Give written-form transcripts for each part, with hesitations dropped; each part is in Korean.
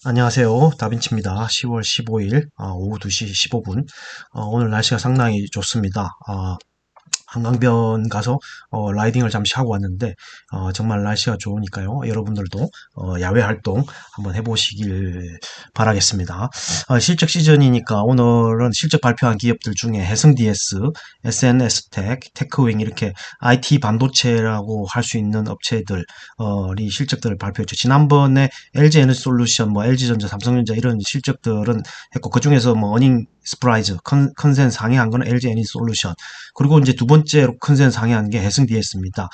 안녕하세요. 다빈치입니다. 10월 15일 오후 2시 15분. 오늘 날씨가 상당히 좋습니다. 한강변 가서 라이딩을 잠시 하고 왔는데 정말 날씨가 좋으니까요. 여러분들도 야외 활동 한번 해보시길 바라겠습니다. 실적 시즌이니까 오늘은 실적 발표한 기업들 중에 해성DS, SNS텍, 테크윙 이렇게 IT 반도체라고 할 수 있는 업체들이 실적들을 발표했죠. 지난번에 LG에너지솔루션, LG전자, 삼성전자 이런 실적들은 했고 그 중에서 어닝 스프라이즈 컨센 상회한 거는 LG에너지솔루션. 그리고 이제 두 번째로 컨센 상회한 게 해성DS입니다.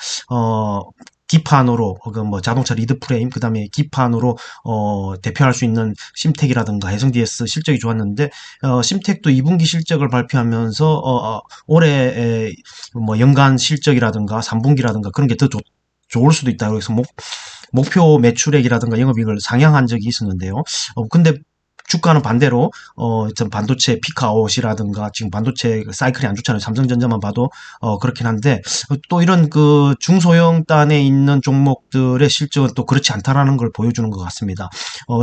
기판으로 혹은 자동차 리드 프레임 그다음에 기판으로 대표할 수 있는 심텍이라든가 해성DS 실적이 좋았는데 심텍도 2분기 실적을 발표하면서 올해 연간 실적이라든가 3분기라든가 그런 게 더 좋을 수도 있다. 그래서 목표 매출액이라든가 영업이익을 상향한 적이 있었는데요. 근데 주가는 반대로 전 반도체 피크아웃이라든가 지금 반도체 사이클이 안 좋잖아요. 삼성전자만 봐도 그렇긴 한데 또 이런 그 중소형단에 있는 종목들의 실적은 또 그렇지 않다라는 걸 보여주는 것 같습니다.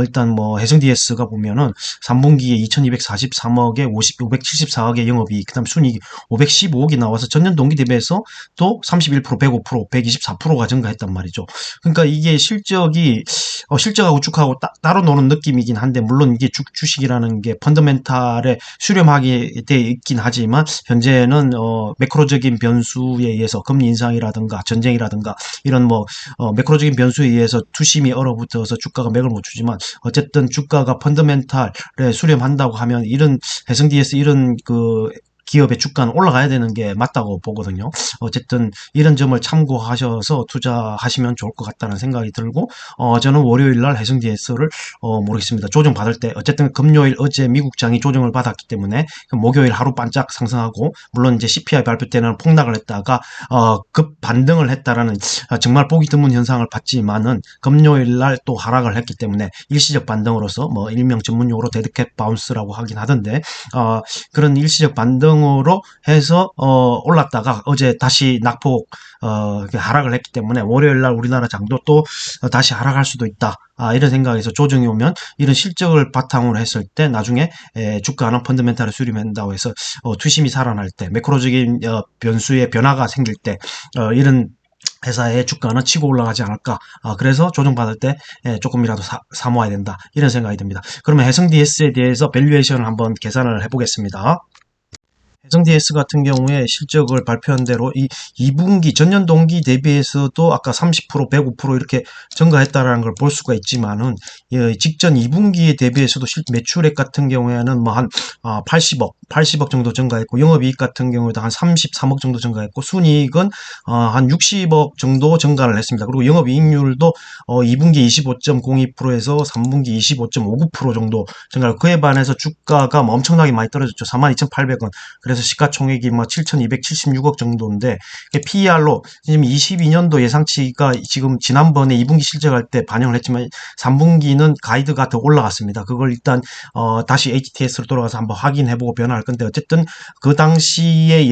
일단 해성DS가 보면은 3분기에 2243억에 574억의 영업이익, 그다음 순이익 515억이 나와서 전년 동기 대비해서 또 31%, 105%, 124%가 증가했단 말이죠. 그러니까 이게 실적하고 주가하고 따로 노는 느낌이긴 한데 물론 이게 주식이라는 게 펀더멘탈에 수렴하게 돼 있긴 하지만 현재는 매크로적인 변수에 의해서 금리 인상이라든가 전쟁이라든가 이런 매크로적인 변수에 의해서 투심이 얼어붙어서 주가가 맥을 못 추지만 어쨌든 주가가 펀더멘탈에 수렴한다고 하면 이런 해성DS 이런 그 기업의 주가는 올라가야 되는 게 맞다고 보거든요. 어쨌든 이런 점을 참고하셔서 투자하시면 좋을 것 같다는 생각이 들고 저는 월요일 날 해성DS를 모르겠습니다. 조정 받을 때 어쨌든 금요일 어제 미국장이 조정을 받았기 때문에 목요일 하루 반짝 상승하고 물론 이제 CPI 발표 때는 폭락을 했다가 급 반등을 했다라는 정말 보기 드문 현상을 봤지만은 금요일 날 또 하락을 했기 때문에 일시적 반등으로서 일명 전문용어로 데드캣 바운스라고 하긴 하던데 그런 일시적 반등으로 해서 올랐다가 어제 다시 낙폭 하락을 했기 때문에 월요일날 우리나라 장도 또 다시 하락할 수도 있다. 이런 생각에서 조정이 오면 이런 실적을 바탕으로 했을 때 나중에 주가는 펀더멘탈을 수렴한다고 해서 투심이 살아날 때 매크로적인 변수의 변화가 생길 때 이런 회사의 주가는 치고 올라가지 않을까. 그래서 조정받을 때 조금이라도 사모아야 된다. 이런 생각이 듭니다. 그러면 해성DS에 대해서 밸류에이션을 한번 계산을 해보겠습니다. 해성DS 같은 경우에 실적을 발표한 대로 이 2분기 전년 동기 대비해서도 아까 30%, 105% 이렇게 증가했다라는 걸 볼 수가 있지만은 직전 2분기에 대비해서도 매출액 같은 경우에는 한 80억 정도 증가했고 영업이익 같은 경우에도 한 33억 정도 증가했고 순이익은 한 60억 정도 증가를 했습니다. 그리고 영업이익률도 2분기 25.02%에서 3분기 25.59% 정도 증가를 그에 반해서 주가가 엄청나게 많이 떨어졌죠. 42,800원. 그래서 시가총액이 7,276억 정도인데 PER로 지금 22년도 예상치가 지금 지난번에 2분기 실적할 때 반영을 했지만 3분기는 가이드가 더 올라갔습니다. 그걸 일단 다시 HTS로 돌아가서 한번 확인해보고 변화할 건데 어쨌든 그 당시에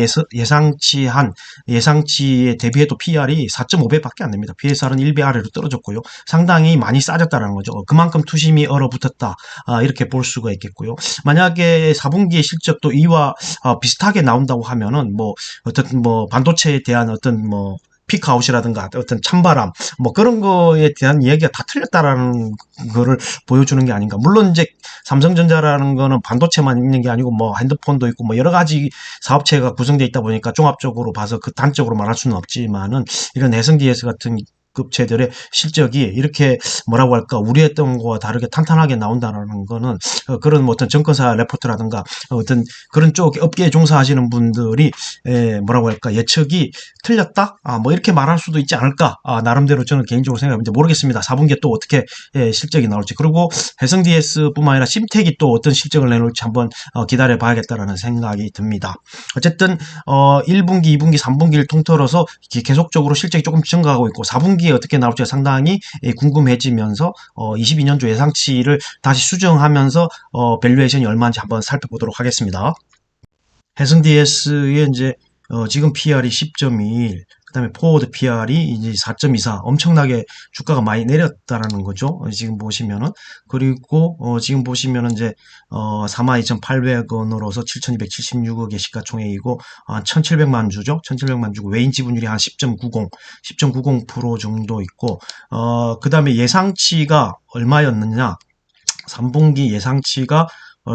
예상치에 대비해도 PER이 4.5배밖에 안 됩니다. PSR은 1배 아래로 떨어졌고요. 상당히 많이 싸졌다는 거죠. 그만큼 투심이 얼어붙었다. 이렇게 볼 수가 있겠고요. 만약에 4분기의 실적도 이와 비슷하게 나온다고 하면은 어떤 반도체에 대한 어떤 피크아웃이라든가 어떤 찬바람 그런 거에 대한 이야기가 다 틀렸다라는 거를 보여주는 게 아닌가. 물론 이제 삼성전자라는 거는 반도체만 있는 게 아니고 핸드폰도 있고 여러 가지 사업체가 구성되어 있다 보니까 종합적으로 봐서 그 단적으로 말할 수는 없지만은 이런 해성DS 같은 업체들의 실적이 이렇게 뭐라고 할까 우려했던 거와 다르게 탄탄하게 나온다는 거는 그런 어떤 증권사 레포트라든가 어떤 그런 쪽 업계에 종사하시는 분들이 뭐라고 할까 예측이 틀렸다 이렇게 말할 수도 있지 않을까 나름대로 저는 개인적으로 생각합니다. 모르겠습니다. 4분기에 또 어떻게 실적이 나올지. 그리고 해성DS뿐만 아니라 심텍이 또 어떤 실적을 내놓을지 한번 기다려 봐야겠다라는 생각이 듭니다. 어쨌든 1분기, 2분기, 3분기를 통틀어서 계속적으로 실적이 조금 증가하고 있고 4분기 어떻게 나올지 상당히 궁금해지면서 22년도 예상치를 다시 수정하면서 밸류에이션이 얼마인지 한번 살펴보도록 하겠습니다. 해성DS의 이제 지금 PR이 10.21, 그다음에 포워드 PR이 이제 4.24 엄청나게 주가가 많이 내렸다라는 거죠. 지금 보시면은 그리고 지금 보시면은 이제 42,800원으로서 7,276억의 시가총액이고 1,700만 주죠. 1,700만 주고 외인 지분율이 한 10.90% 정도 있고 그다음에 예상치가 얼마였느냐? 3분기 예상치가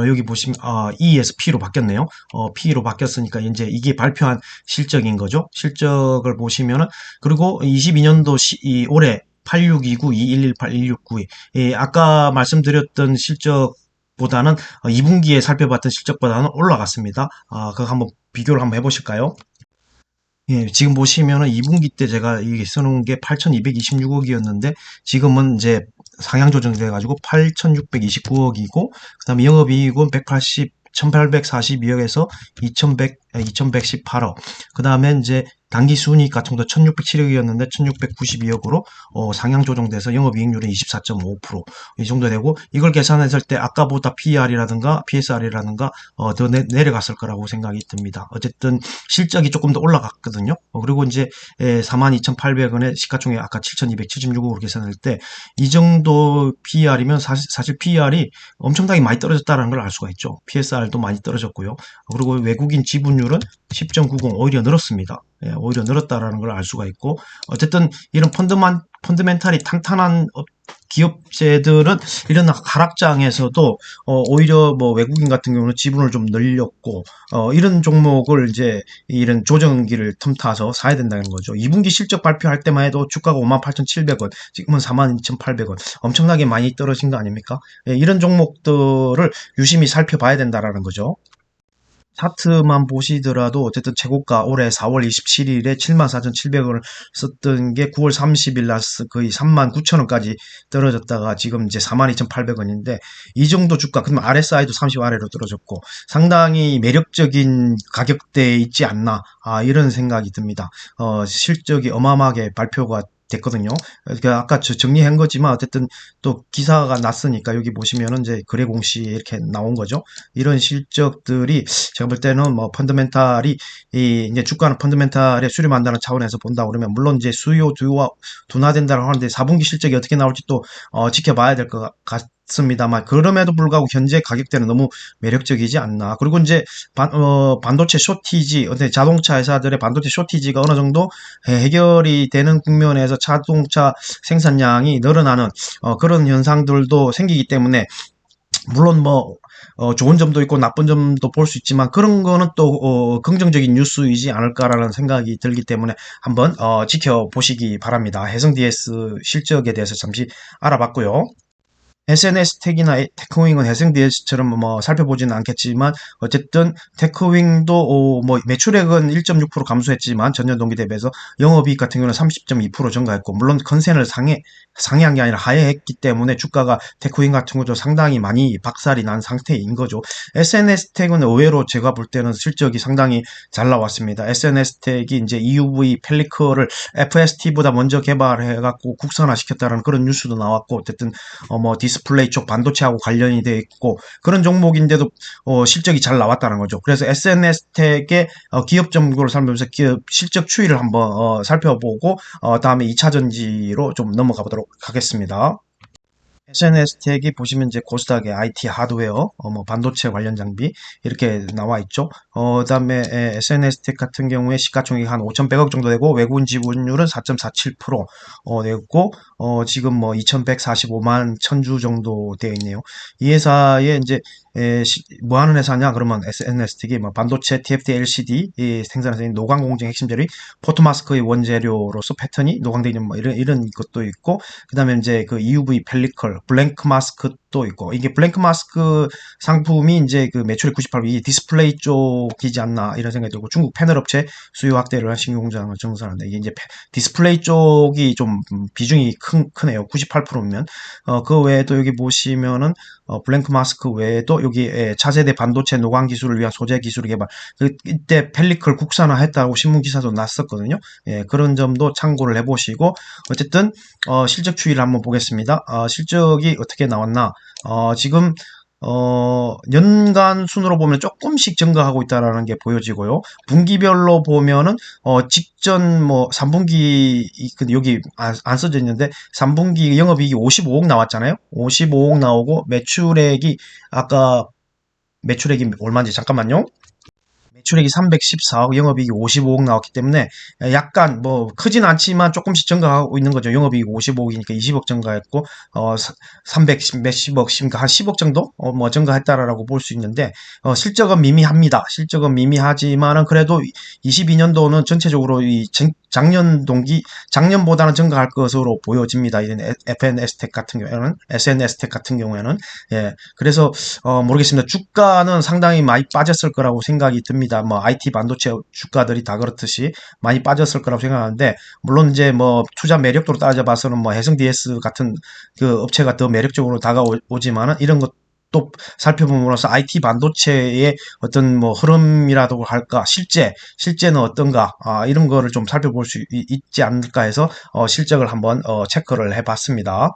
여기 보시면 E에서 P로 바뀌었네요. P로 바뀌었으니까 이제 이게 발표한 실적인 거죠. 실적을 보시면은 그리고 22년도 올해 8629, 2118, 1692. 예, 아까 말씀드렸던 실적보다는 2분기에 살펴봤던 실적보다는 올라갔습니다. 그거 한번 비교를 한번 해보실까요? 예, 지금 보시면은 2분기 때 제가 이게 써놓은 게 8,226억이었는데 지금은 이제 상향 조정돼 가지고 8,629억이고 그다음에 영업이익은 1,842억에서 2,118억. 그다음에 이제 당기 순이익 같은 것도 1,607억이었는데 1,692억으로 상향 조정돼서 영업이익률은 24.5%이 정도 되고 이걸 계산했을 때 아까보다 PER이라든가 PSR이라든가 더 내려갔을 거라고 생각이 듭니다. 어쨌든 실적이 조금 더 올라갔거든요. 그리고 이제 42,800원의 시가총액 아까 7,276억으로 계산할 때 이 정도 PER이면 사실 PER이 엄청나게 많이 떨어졌다는 걸 알 수가 있죠. PSR도 많이 떨어졌고요. 그리고 외국인 지분율은 10.90 오히려 늘었습니다. 예, 오히려 늘었다라는 걸 알 수가 있고 어쨌든 이런 펀드멘탈이 탄탄한 기업체들은 이런 하락장에서도 오히려 뭐 외국인 같은 경우는 지분을 좀 늘렸고 이런 종목을 이제 이런 조정기를 틈타서 사야 된다는 거죠. 2분기 실적 발표할 때만 해도 주가가 58,700원, 지금은 42,800원. 엄청나게 많이 떨어진 거 아닙니까? 예, 이런 종목들을 유심히 살펴봐야 된다라는 거죠. 차트만 보시더라도 어쨌든 최고가 올해 4월 27일에 74,700원을 썼던 게 9월 30일 날 거의 39,000원까지 떨어졌다가 지금 이제 42,800원인데 이 정도 주가 그러면 RSI도 30 아래로 떨어졌고 상당히 매력적인 가격대에 있지 않나 이런 생각이 듭니다. 실적이 어마어마하게 발표가 됐거든요. 그러니까 아까 정리한 거지만 어쨌든 또 기사가 났으니까 여기 보시면은 이제 거래 공시에 이렇게 나온 거죠. 이런 실적들이 제가 볼 때는 뭐 펀더멘탈이 이제 주가는 펀더멘탈에 수렴한다는 차원에서 본다 그러면 물론 이제 수요 둔화된다고 하는데 4분기 실적이 어떻게 나올지 또 지켜봐야 될 것 같습니다만 그럼에도 불구하고 현재 가격대는 너무 매력적이지 않나. 그리고 이제 반도체 쇼티지, 자동차 회사들의 반도체 쇼티지가 어느 정도 해결이 되는 국면에서 자동차 생산량이 늘어나는 그런 현상들도 생기기 때문에 물론 뭐 좋은 점도 있고 나쁜 점도 볼 수 있지만 그런 거는 또 긍정적인 뉴스이지 않을까라는 생각이 들기 때문에 한번 지켜보시기 바랍니다. 해성 DS 실적에 대해서 잠시 알아봤고요. SNS 택이나 테크윙은 해생 DS처럼 뭐 살펴보지는 않겠지만 어쨌든 테크윙도 뭐 매출액은 1.6% 감소했지만 전년 동기 대비해서 영업이익 같은 경우는 30.2% 증가했고 물론 컨센을 상회한 게 아니라 하회했기 때문에 주가가 테크윙 같은 것도 상당히 많이 박살이 난 상태인 거죠. SNS 택은 의외로 제가 볼 때는 실적이 상당히 잘 나왔습니다. SNS 택이 이제 EUV 펠리클을 FST보다 먼저 개발해 갖고 국산화 시켰다는 그런 뉴스도 나왔고 어쨌든 뭐 디스플레이 쪽 반도체하고 관련이 되어 있고 그런 종목인데도 실적이 잘 나왔다는 거죠. 그래서 SNS텍의 기업 정보를 살펴보면서 기업 실적 추이를 한번 살펴보고 다음에 2차 전지로 좀 넘어가 보도록 하겠습니다. SNS텍이 보시면 이제 코스닥의 IT 하드웨어, 뭐 반도체 관련 장비 이렇게 나와 있죠. 그다음에 SNS텍 같은 경우에 시가총액이 한 5,100억 정도 되고 외국인 지분율은 4.47% 되고 지금 뭐 2,145만 천주 정도 되어 있네요. 이 회사에 이제 뭐 하는 회사냐 그러면 SNS텍이 뭐 반도체 TFT LCD 생산에서 노광 공정 핵심 재료 포토마스크의 원재료로서 패턴이 노광되어 있는 뭐 이런 것도 있고 그다음에 이제 그 EUV 펠리클 블랭크 마스크도 있고 이게 블랭크 마스크 상품이 이제 그 매출의 98%, 이 디스플레이 쪽이지 않나 이런 생각이 들고 중국 패널 업체 수요 확대를 한 신규 공장을 증설하는데 이게 이제 디스플레이 쪽이 좀 비중이 크네요. 98%면 그 외에도 여기 보시면은 블랭크 마스크 외에도 여기 차세대 반도체 노광 기술을 위한 소재 기술 개발 이때 펠리클 국산화했다고 신문 기사도 났었거든요. 예, 그런 점도 참고를 해보시고 어쨌든 실적 추이를 한번 보겠습니다. 실적이 어떻게 나왔나 지금 연간 순으로 보면 조금씩 증가하고 있다라는 게 보여지고요. 분기별로 보면은, 직전 3분기, 여기 안 써져 있는데, 3분기 영업이익이 55억 나왔잖아요. 55억 나오고, 아까 매출액이 얼마인지 잠깐만요. 매출액이 314억, 영업이익이 55억 나왔기 때문에 약간 크진 않지만 조금씩 증가하고 있는 거죠. 영업이익 55억이니까 20억 증가했고 300 몇십억, 한 10억 정도 증가했다라고 볼 수 있는데 실적은 미미합니다. 실적은 미미하지만은 그래도 22년도는 전체적으로 작년보다는 증가할 것으로 보여집니다. 이런 FNS텍 같은 경우에는 SNS텍 같은 경우에는 그래서 모르겠습니다. 주가는 상당히 많이 빠졌을 거라고 생각이 듭니다. IT 반도체 주가들이 다 그렇듯이 많이 빠졌을 거라고 생각하는데, 물론 이제 투자 매력도로 따져봐서는 해성 DS 같은 그 업체가 더 매력적으로 다가오지만은 이런 것도 살펴봄으로써 IT 반도체의 어떤 흐름이라고 할까, 실제는 어떤가, 이런 거를 좀 살펴볼 수 있지 않을까 해서 실적을 한번 체크를 해봤습니다.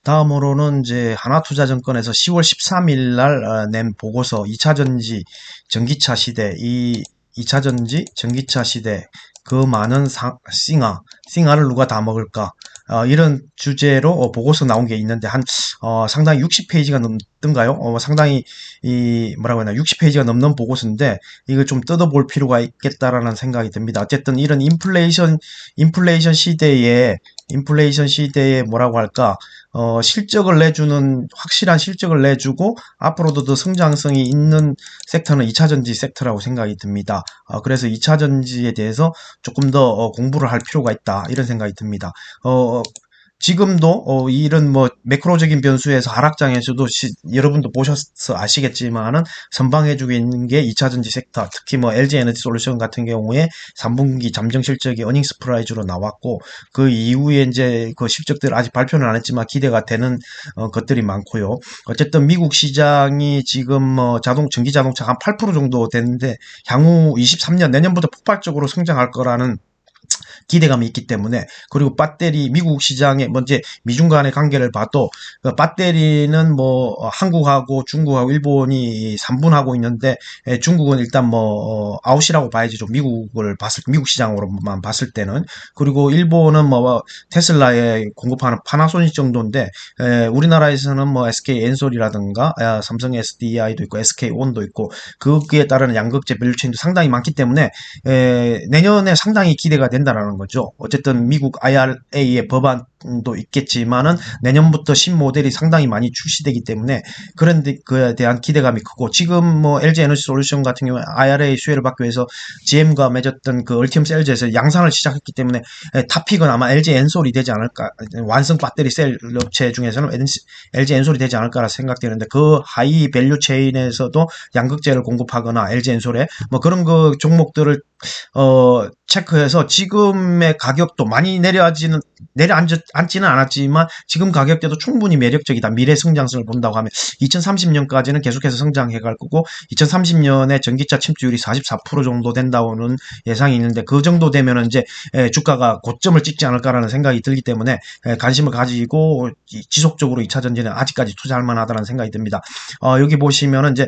다음으로는 이제 하나투자증권에서 10월 13일 날 낸 보고서 2차전지 전기차 시대, 이 2차전지 전기차 시대, 그 많은 싱아를 누가 다 먹을까? 이런 주제로 보고서 나온 게 있는데 상당히 60페이지가 넘던가요? 상당히 뭐라고 해야 되나 60페이지가 넘는 보고서인데 이걸 좀 뜯어볼 필요가 있겠다라는 생각이 듭니다. 어쨌든 이런 인플레이션 시대에 뭐라고 할까? 확실한 실적을 내주고, 앞으로도 더 성장성이 있는 섹터는 2차전지 섹터라고 생각이 듭니다. 그래서 2차전지에 대해서 조금 더 공부를 할 필요가 있다. 이런 생각이 듭니다. 지금도 이런 매크로적인 변수에서 하락장에서도 여러분도 보셔서 아시겠지만은 선방해주고 있는 게 2차전지 섹터, 특히 LG 에너지 솔루션 같은 경우에 3분기 잠정 실적이 어닝스 프라이즈로 나왔고, 그 이후에 이제 그 실적들 아직 발표는 안 했지만 기대가 되는 것들이 많고요. 어쨌든 미국 시장이 지금 전기 자동차 한 8% 정도 되는데 향후 23년 내년부터 폭발적으로 성장할 거라는 기대감이 있기 때문에, 그리고 미국 시장에 먼저 미중 간의 관계를 봐도 배터리는 한국하고 중국하고 일본이 3분하고 있는데 중국은 일단 아웃이라고 봐야지. 좀 미국 시장으로만 봤을 때는. 그리고 일본은 테슬라에 공급하는 파나소닉 정도인데 우리나라에서는 SK 엔솔이라든가 삼성 SDI도 있고 SK 온도 있고 거기에 따르는 양극재 밸류체인도 상당히 많기 때문에 내년에 상당히 기대가 된다는 거죠. 어쨌든 미국 IRA의 법안도 있겠지만은 내년부터 신모델이 상당히 많이 출시되기 때문에 그런 그에 대한 기대감이 크고, 지금 LG 에너지 솔루션 같은 경우에 IRA 수혜를 받기 위해서 GM과 맺었던 그 얼티엄 셀즈에서 양산을 시작했기 때문에 탑픽은 아마 LG 엔솔이 되지 않을까, 완성 배터리 셀 업체 중에서는 LG 엔솔이 되지 않을까라 생각되는데, 그 하이 밸류 체인에서도 양극재를 공급하거나 LG 엔솔에 그런 그 종목들을 체크해서 지금의 가격도 많이 내려앉지는 않았지만 지금 가격대도 충분히 매력적이다. 미래 성장성을 본다고 하면 2030년까지는 계속해서 성장해 갈 거고, 2030년에 전기차 침투율이 44% 정도 된다고는 예상이 있는데, 그 정도 되면은 이제 주가가 고점을 찍지 않을까라는 생각이 들기 때문에 관심을 가지고 지속적으로 2차 전지는 아직까지 투자할 만하다는 생각이 듭니다. 여기 보시면은 이제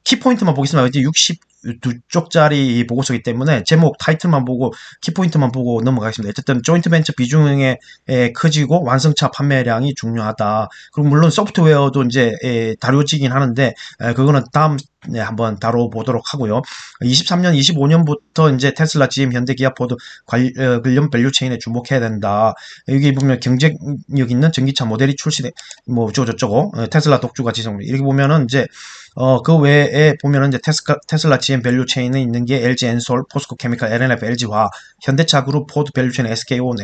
키포인트만 보겠습니다. 이제 62쪽짜리 보고서이기 때문에 제목 타이틀만 보고 키포인트만 보고 넘어가겠습니다. 어쨌든 조인트 벤처 비중에 커지고 완성차 판매량이 중요하다. 그리고 물론 소프트웨어도 이제 다뤄지긴 하는데 그거는 다음 한번 다뤄보도록 하고요. 23년, 25년부터 이제 테슬라, GM, 현대, 기아, 포드 관련 밸류체인에 주목해야 된다. 여기 보면 경쟁력 있는 전기차 모델이 출시돼, 저쩌고 테슬라 독주가 지정. 이렇게 보면은 이제 그 외에 보면은 이제 테슬라 GM 밸류체인에 있는 게 LG 엔솔, 포스코 케미칼, LNF, LG화, 현대차 그룹, 포드 밸류체인, SK온,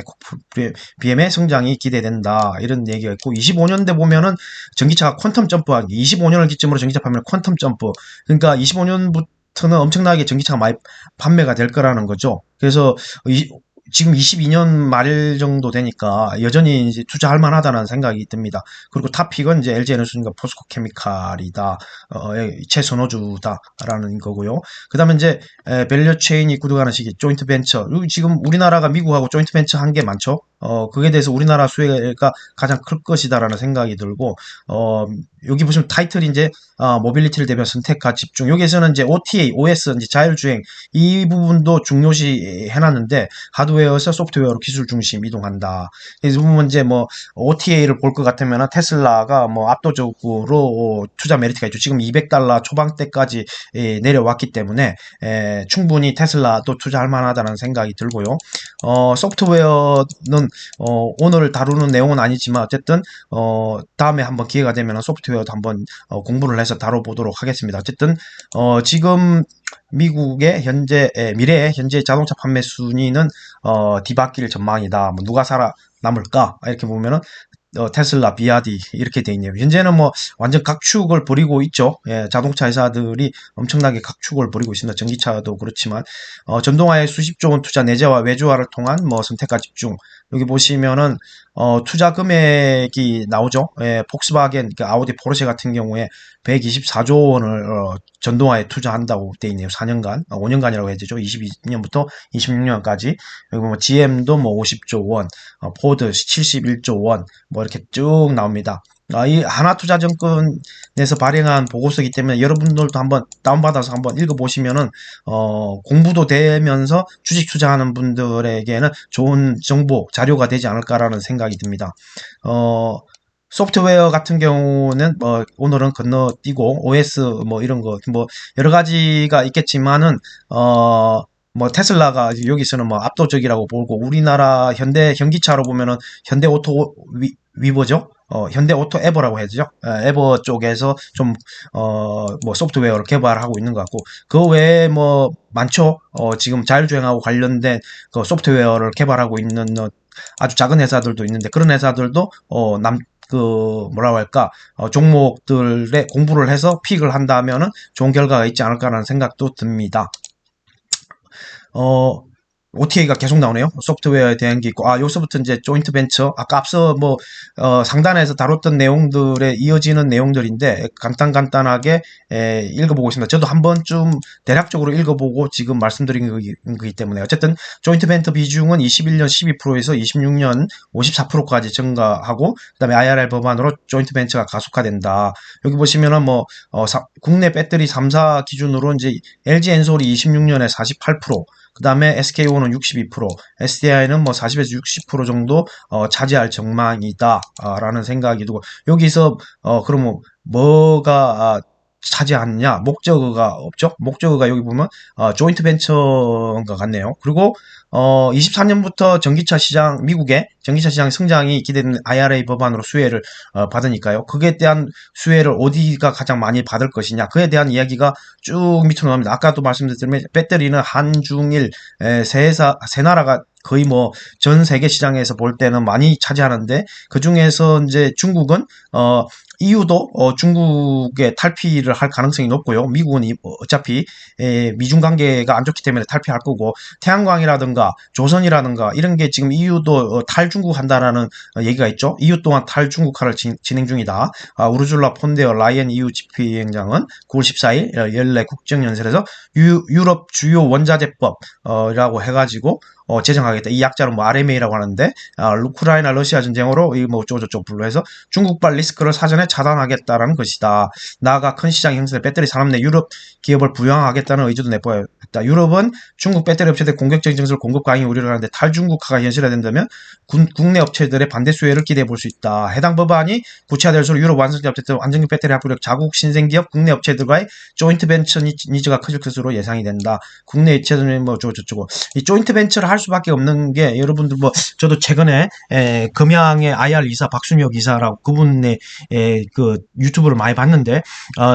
BM의 성장이 기대된다. 이런 얘기가 있고, 25년대 보면은 전기차가 퀀텀 점프하기, 25년을 기점으로 전기차 판매는 퀀텀 점프. 그러니까 25년부터는 엄청나게 전기차가 많이 판매가 될 거라는 거죠. 그래서 지금 22년 말 정도 되니까 여전히 이제 투자할 만하다는 생각이 듭니다. 그리고 탑픽은 이제 LG 에너지가 포스코 케미칼이다, 최선호주다라는 거고요. 그 다음에 이제 밸류 체인이 구독하는 시기, 조인트 벤처. 지금 우리나라가 미국하고 조인트 벤처 한 게 많죠. 그게 대해서 우리나라 수혜가 가장 클 것이다라는 생각이 들고, 여기 보시면 타이틀이 이제, 모빌리티를 대변 선택과 집중. 여기에서는 이제 OTA, OS, 이제 자율주행, 이 부분도 중요시 해놨는데, 하드웨어에서 소프트웨어로 기술 중심 이동한다. 이 부분 이제 뭐, OTA를 볼 것 같으면 테슬라가 뭐 압도적으로 투자 메리트가 있죠. 지금 $200 초반대까지 내려왔기 때문에, 충분히 테슬라도 투자할 만하다는 생각이 들고요. 소프트웨어는 오늘 다루는 내용은 아니지만 어쨌든 다음에 한번 기회가 되면 소프트웨어도 한번 공부를 해서 다뤄보도록 하겠습니다. 어쨌든 지금 미국의 미래의 현재 자동차 판매 순위는 뒤바뀔 전망이다. 뭐 누가 살아남을까? 이렇게 보면은 테슬라, 비아디 이렇게 돼 있네요. 현재는 뭐 완전 각축을 벌이고 있죠. 예, 자동차 회사들이 엄청나게 각축을 벌이고 있습니다. 전기차도 그렇지만 전동화에 수십조 원 투자 내재화 외주화를 통한 뭐 선택과 집중. 여기 보시면은 투자 금액이 나오죠. 예, 폭스바겐, 그러니까 아우디, 포르쉐 같은 경우에 124조 원을 전동화에 투자한다고 돼 있네요. 4년간, 5년간이라고 해야 되죠. 22년부터 26년까지. 그리고 뭐 GM도 뭐 50조 원, 포드 71조 원, 뭐 이렇게 쭉 나옵니다. 이 하나투자증권에서 발행한 보고서이기 때문에 여러분들도 한번 다운받아서 한번 읽어보시면은 공부도 되면서 주식 투자하는 분들에게는 좋은 정보 자료가 되지 않을까라는 생각이 듭니다. 소프트웨어 같은 경우는 오늘은 건너뛰고 OS 뭐 이런 거 뭐 여러 가지가 있겠지만은 뭐 테슬라가 여기서는 뭐 압도적이라고 보고, 우리나라 현대 현기차로 보면은 현대 오토 위버죠. 현대 오토 에버라고 해야죠. 에버 쪽에서 좀 뭐 소프트웨어를 개발하고 있는 것 같고, 그 외에 뭐 많죠. 지금 자율주행하고 관련된 그 소프트웨어를 개발하고 있는 아주 작은 회사들도 있는데, 그런 회사들도 뭐라고 할까, 종목들의 공부를 해서 픽을 한다면은 좋은 결과가 있지 않을까라는 생각도 듭니다. OTA가 계속 나오네요. 소프트웨어에 대한 게 있고, 여기서부터 이제 조인트 벤처, 아까 앞서 뭐, 상단에서 다뤘던 내용들에 이어지는 내용들인데, 간단하게, 읽어보고 있습니다. 저도 한 번쯤 대략적으로 읽어보고 지금 말씀드린 거기 때문에. 어쨌든, 조인트 벤처 비중은 21년 12%에서 26년 54%까지 증가하고, 그 다음에 IRR 법안으로 조인트 벤처가 가속화된다. 여기 보시면은 뭐, 국내 배터리 3사 기준으로 이제 LG 엔솔이 26년에 48%, 그 다음에 SKO는 62%, SDI는 뭐 40에서 60% 정도 차지할 전망이다 라는 생각이 들고, 여기서 그러면 뭐가 차지하느냐? 목적어가 없죠. 목적어가 여기 보면 조인트 벤처인 것 같네요. 그리고 24년부터 미국의 전기차 시장 성장이 기대되는 IRA 법안으로 수혜를 받으니까요. 그에 대한 수혜를 어디가 가장 많이 받을 것이냐, 그에 대한 이야기가 쭉 밑으로 나옵니다. 아까도 말씀드렸지만 배터리는 한중일 세 나라가 거의 뭐 전 세계 시장에서 볼 때는 많이 차지하는데, 그 중에서 이제 중국은 EU도 중국의 탈피를 할 가능성이 높고요. 미국은 어차피 미중 관계가 안 좋기 때문에 탈피할 거고, 태양광이라든가 조선이라든가 이런 게 지금 EU도 탈중국 한다라는 얘기가 있죠. EU 또한 탈중국화를 진행 중이다. 우르줄라 폰데어 라이언 EU 집행장은 9월 14일 연례 국정연설에서 유럽 주요 원자재법이라고 해가지고 제정하겠다. 이 약자는 뭐 RMA라고 하는데, 우크라이나 러시아 전쟁으로 뭐 어쩌고저쩌고 불러해서 중국발 리스크를 사전에 차단하겠다라는 것이다. 나아가 큰 시장 형성에 배터리 산업 내 유럽 기업을 부양하겠다는 의지도 내보였다. 유럽은 중국 배터리 업체들 공격적인 정책을 공급 강행 우려를 하는데, 탈중국화가 현실화된다면 국내 업체들의 반대 수혜를 기대해 볼 수 있다. 해당 법안이 구체화될수록 유럽 완성차 업체들 안정적 배터리 합격 자국 신생기업 국내 업체들과의 조인트 벤처 니즈가 커질 것으로 예상이 된다. 국내 업체들은 뭐 저쩌고 이 조인트 벤처를 할 수밖에 없는 게, 여러분들 뭐 저도 최근에 금양의 IR 이사 박순혁 이사라고 그분의 그 유튜브를 많이 봤는데,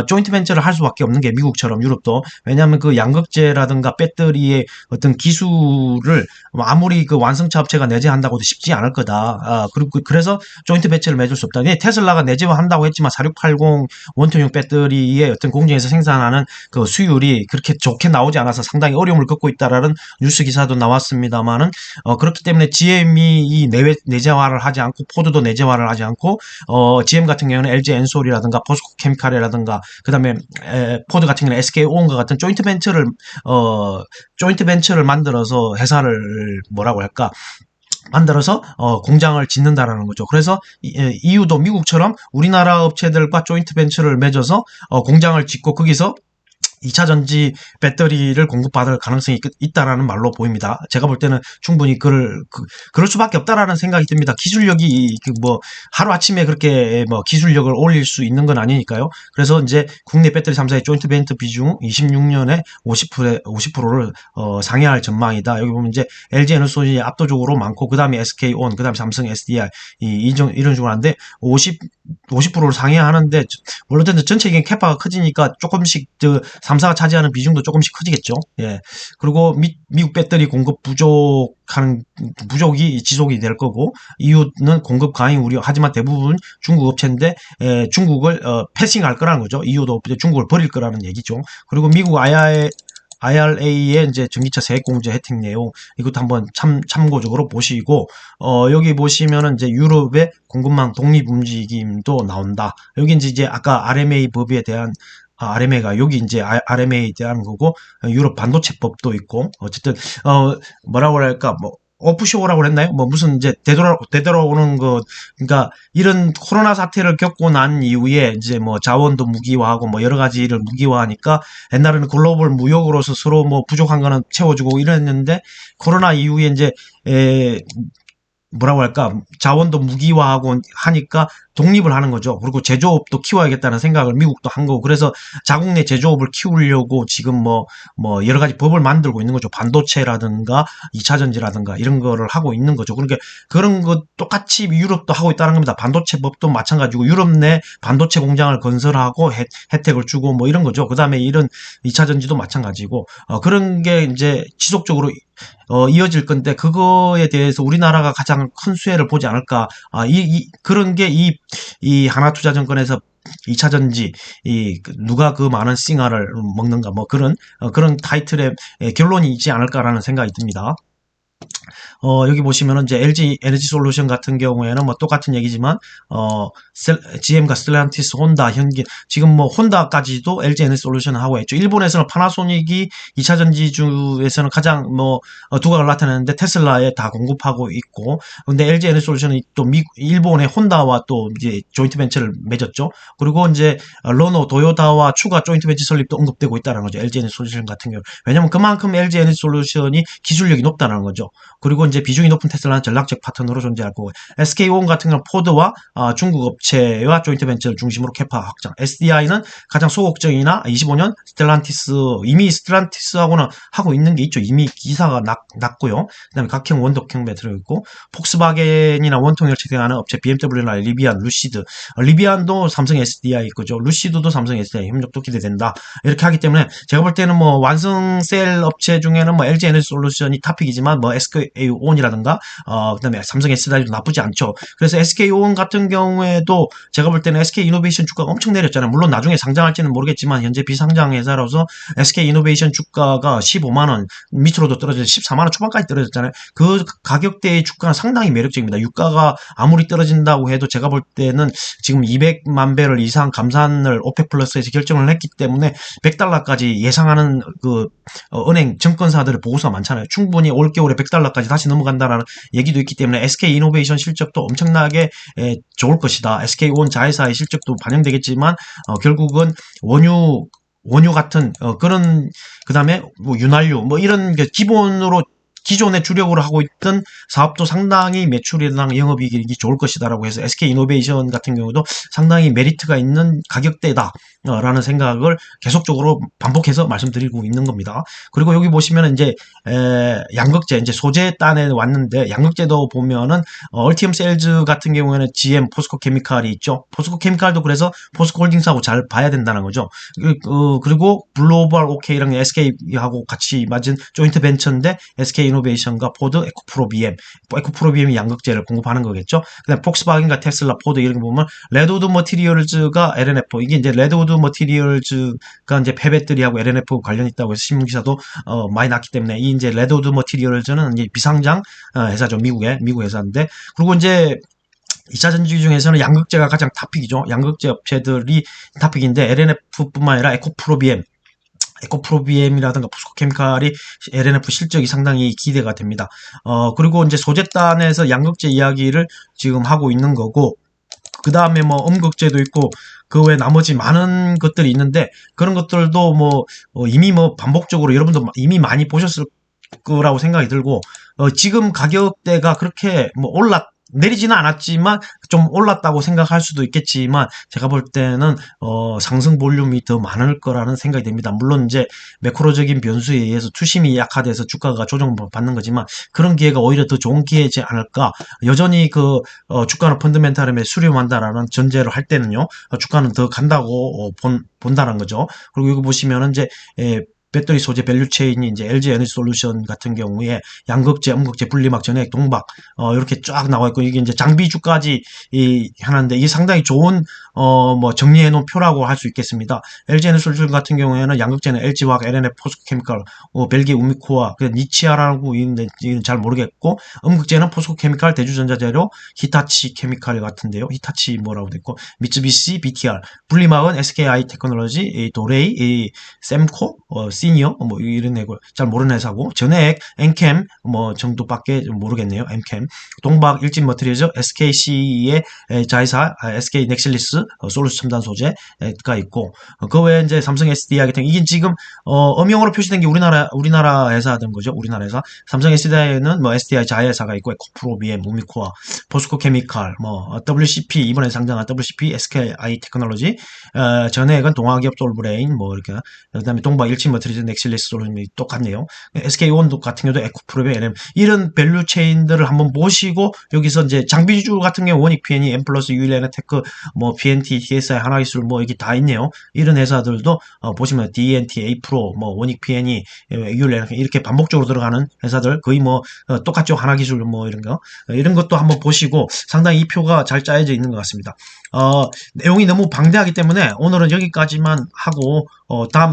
조인트 벤처를 할 수밖에 없는 게 미국처럼 유럽도, 왜냐하면 그 양극재라든가 배터리의 어떤 기술을 아무리 그 완성차 업체가 내재한다고도 쉽지 않을 거다. 그래서 조인트 벤처를 맺을 수 없다. 테슬라가 내재한다고 했지만 4680 원통형 배터리의 어떤 공정에서 생산하는 그 수율이 그렇게 좋게 나오지 않아서 상당히 어려움을 겪고 있다라는 뉴스 기사도 나왔습니다만은, 그렇기 때문에 GM이 이 내재화를 하지 않고, 포드도 내재화를 하지 않고, GM 같은 경우는 LG 엔솔이라든가 포스코 케미칼이라든가, 그 다음에 포드 같은 경우는 SK온과 같은 조인트 벤처를 만들어서 회사를 뭐라고 할까, 만들어서 공장을 짓는다라는 거죠. 그래서 EU도 미국처럼 우리나라 업체들과 조인트 벤처를 맺어서 공장을 짓고 거기서 2차 전지 배터리를 공급받을 가능성이 있다라는 말로 보입니다. 제가 볼 때는 충분히 그럴 수밖에 없다라는 생각이 듭니다. 기술력이 뭐 하루아침에 그렇게 뭐 기술력을 올릴 수 있는 건 아니니까요. 그래서 이제 국내 배터리 3사의 조인트 벤처 비중 26년에 50%를 상회할 전망이다. 여기 보면 이제 LG 에너솔루션이 압도적으로 많고 그다음에 SK온, 그다음에 삼성 SDI 이런 식으로 하는데 50%를 상회하는데 물론 전체 캐파가 커지니까 조금씩 3사가 차지하는 비중도 조금씩 커지겠죠. 예. 그리고 미국 배터리 공급 부족이 지속이 될 거고, EU는 공급 강행 우려, 하지만 대부분 중국 업체인데, 중국을, 패싱할 거라는 거죠. EU도 중국을 버릴 거라는 얘기죠. 그리고 미국 IRA의 이제 전기차 세액공제 혜택 내용, 이것도 한번 참고적으로 보시고, 여기 보시면은 이제 유럽의 공급망 독립 움직임도 나온다. 여기 이제 아까 RMA 법에 대한 RMA가 여기 이제 RMA에 대한 거고 유럽 반도체법도 있고 어쨌든 뭐라고 할까 뭐 오프쇼라고 했나요? 뭐 무슨 이제 되돌아오는 거 그러니까 이런 코로나 사태를 겪고 난 이후에 이제 뭐 자원도 무기화하고 뭐 여러 가지를 무기화하니까 옛날에는 글로벌 무역으로서 서로 뭐 부족한 거는 채워주고 이랬는데 코로나 이후에 이제 뭐라고 할까 자원도 무기화하고 하니까 독립을 하는 거죠. 그리고 제조업도 키워야겠다는 생각을 미국도 한 거고 그래서 자국 내 제조업을 키우려고 지금 뭐 여러 가지 법을 만들고 있는 거죠. 반도체라든가 2차 전지라든가 이런 거를 하고 있는 거죠. 그러니까 그런 거 똑같이 유럽도 하고 있다는 겁니다. 반도체 법도 마찬가지고 유럽 내 반도체 공장을 건설하고 혜택을 주고 뭐 이런 거죠. 그다음에 이런 2차 전지도 마찬가지고 그런 게 이제 지속적으로 이어질 건데 그거에 대해서 우리나라가 가장 큰 수혜를 보지 않을까. 그런 게 이 하나투자증권에서 2차 전지 누가 그 많은 싱어를 먹는가 뭐 그런 타이틀의 결론이 있지 않을까라는 생각이 듭니다. 여기 보시면은 이제 LG 에너지 솔루션 같은 경우에는 뭐 똑같은 얘기지만, GM과 스텔란티스, 혼다, 현기, 지금 뭐 혼다까지도 LG 에너지 솔루션을 하고 있죠. 일본에서는 파나소닉이 2차 전지주에서는 가장 두각을 나타내는데 테슬라에 다 공급하고 있고, 근데 LG 에너지 솔루션이 또 일본의 혼다와 또 이제 조인트 벤처를 맺었죠. 그리고 이제 르노, 도요타와 추가 조인트 벤처 설립도 언급되고 있다는 거죠. LG 에너지 솔루션 같은 경우. 왜냐면 그만큼 LG 에너지 솔루션이 기술력이 높다는 거죠. 그리고 이제 비중이 높은 테슬라는 전략적 파트너로 존재할 거고 SK온 같은 경우는 포드와 중국 업체와 조인트 벤처를 중심으로 캐파 확장. SDI는 가장 소극적이나 25년 스텔란티스 이미 스텔란티스하고는 하고 있는 게 있죠. 이미 기사가 났고요. 그다음에 각형 원덕형 배터리 있고 폭스바겐이나 원통을 채택하는 업체 BMW나 리비안, 루시드. 리비안도 삼성 SDI 거죠. 루시드도 삼성 SDI 협력도 기대된다. 이렇게 하기 때문에 제가 볼 때는 뭐 완성 셀 업체 중에는 뭐 LG 에너지 솔루션이 탑픽이지만 뭐 SK온이라든가 그다음에 삼성 SDI도 나쁘지 않죠. 그래서 SK온 같은 경우에도 제가 볼 때는 SK 이노베이션 주가가 엄청 내렸잖아요. 물론 나중에 상장할지는 모르겠지만 현재 비상장 회사로서 SK 이노베이션 주가가 15만 원 밑으로도 떨어져서 14만 원 초반까지 떨어졌잖아요. 그 가격대의 주가는 상당히 매력적입니다. 유가가 아무리 떨어진다고 해도 제가 볼 때는 지금 200만 배럴 이상 감산을 오펙 플러스에서 결정을 했기 때문에 $100까지 예상하는 그 은행 증권사들의 보고서가 많잖아요. 충분히 올겨울에 $100까지 다시 넘어간다라는 얘기도 있기 때문에 SK 이노베이션 실적도 엄청나게 좋을 것이다. SK온 자회사의 실적도 반영되겠지만 결국은 원유 같은 그런 그다음에 뭐 윤활유 뭐 이런 기본으로 기존에 주력으로 하고 있던 사업도 상당히 매출이랑 영업이익이 좋을 것이다라고 해서 SK 이노베이션 같은 경우도 상당히 메리트가 있는 가격대다. 라는 생각을 계속적으로 반복해서 말씀드리고 있는 겁니다. 그리고 여기 보시면 이제 양극재 이제 소재 단에 왔는데 양극재도 보면은 얼티엄 셀즈 같은 경우에는 GM 포스코 케미칼이 있죠. 포스코 케미칼도 그래서 포스코 홀딩스하고 잘 봐야 된다는 거죠. 그리고 글로벌 OK랑 SK하고 같이 맞은 조인트 벤처인데 SK 이노베이션과 포드, 에코프로 BM, 에코프로 BM이 양극재를 공급하는 거겠죠. 그다음 폭스바겐과 테슬라, 포드 이런 거 보면 레드우드 머티리얼즈가 LNF 이게 이제 레드우드 머티리얼즈가 이제 폐배터리하고 LNF 관련 있다고 해서 신문 기사도 많이 났기 때문에 이 이제 레드우드 머티리얼즈는 이제 비상장 회사죠. 미국 회사인데 그리고 이제 2차 전지 중에서는 양극재가 가장 탑픽이죠. 양극재 업체들이 탑픽인데 LNF뿐만 아니라 에코프로 BM 에코프로비엠이라든가 포스코케미칼이 LNF 실적이 상당히 기대가 됩니다. 그리고 이제 소재단에서 양극재 이야기를 지금 하고 있는 거고, 그 다음에 뭐 음극재도 있고 그 외에 나머지 많은 것들이 있는데, 그런 것들도 뭐 이미 뭐 반복적으로 여러분도 이미 많이 보셨을 거라고 생각이 들고, 지금 가격대가 그렇게 뭐 내리지는 않았지만 좀 올랐다고 생각할 수도 있겠지만, 제가 볼 때는 상승 볼륨이 더 많을 거라는 생각이 됩니다. 물론 이제 매크로적인 변수에 의해서 투심이 약화돼서 주가가 조정받는 거지만, 그런 기회가 오히려 더 좋은 기회지 않을까. 여전히 주가는 펀더멘탈에 수렴한다라는 전제를 할 때는요, 주가는 더 간다고 본다는 거죠. 그리고 이거 보시면은 이제 배터리 소재 밸류 체인이 이제 LG 에너지 솔루션 같은 경우에 양극재, 음극재, 분리막, 전해액, 동박 이렇게 쫙 나와 있고, 이게 이제 장비주까지 하는데, 이게 상당히 좋은 뭐 정리해 놓은 표라고 할 수 있겠습니다. LG 에너지 솔루션 같은 경우에는 양극재는 LG화학, LNF, 포스코케미칼, 벨기에 우미코아, 니치아라고 있는데 이건 잘 모르겠고, 음극재는 포스코케미칼, 대주전자재료, 히타치 케미칼 같은데요. 히타치 뭐라고 됐고, 미쓰비시, BTR, 분리막은 SKI 테크놀로지, 도레이, 셈코, 시니어 뭐 이런 애고 잘 모르는 회사고, 전액 엔캠 뭐 정도밖에 모르겠네요. 엔캠, 동박 일진 머티리얼즈, SKC의 자회사 SK 넥실리스 솔루스 첨단 소재가 있고, 그 외에 이제 삼성 SDI 같은, 이게 지금 음영어로 표시된 게 우리나라 회사된 거죠. 우리나라 회사. 삼성 SDI에는 뭐 SDI 자회사가 있고, 에코프로, BM, 우미코아, 포스코 케미칼, 뭐 WCP, 이번에 상장한 WCP, SKI 테크놀로지, 전액은 동아기업 솔브레인, 뭐 이렇게, 그다음에 동박 일진 머티리얼즈, 넥실리스 솔루션이 똑같네요. SK온도 같은 경우도 에코프로비, LM, 이런 밸류 체인들을 한번 보시고, 여기서 이제 장비주 같은 경우 원익 PNE, M 플러스, 유일에너테크, 뭐 PNT, TSI, 하나기술 뭐 이게 다 있네요. 이런 회사들도 보시면 DNT, A프로, 뭐 원익 PNE, 유일에너테크 이렇게 반복적으로 들어가는 회사들 거의 뭐 똑같죠. 하나기술 뭐 이런 거, 이런 것도 한번 보시고, 상당히 이 표가 잘 짜여져 있는 것 같습니다. 내용이 너무 방대하기 때문에 오늘은 여기까지만 하고,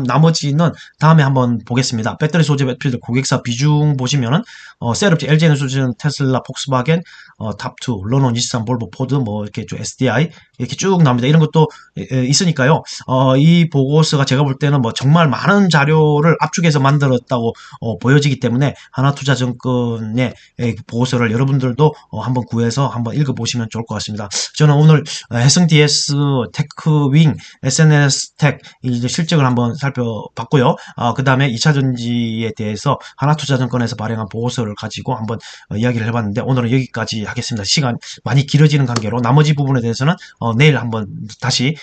나머지는 다음에 한번 보겠습니다. 배터리 소재 배터리들 고객사 비중 보시면은, 셀업체 LG에너지솔루션, 테슬라, 폭스바겐, 탑2, 르노, 닛산, 볼보, 포드, 뭐 이렇게 좀 SDI 이렇게 쭉 나옵니다. 이런 것도 있으니까요. 이 보고서가 제가 볼 때는 뭐 정말 많은 자료를 압축해서 만들었다고 보여지기 때문에, 하나투자증권의 보고서를 여러분들도 한번 구해서 한번 읽어보시면 좋을 것 같습니다. 저는 오늘 해성 DS, 테크윙, SNS 텍 이제 실적을 한번 살펴봤고요. 그 다음에 2차전지에 대해서 하나투자증권에서 발행한 보고서를 가지고 한번 이야기를 해봤는데, 오늘은 여기까지 하겠습니다. 시간 많이 길어지는 관계로 나머지 부분에 대해서는 내일 한번 다시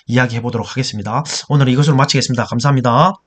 이야기해 보도록 하겠습니다. 오늘은 이것으로 마치겠습니다. 감사합니다.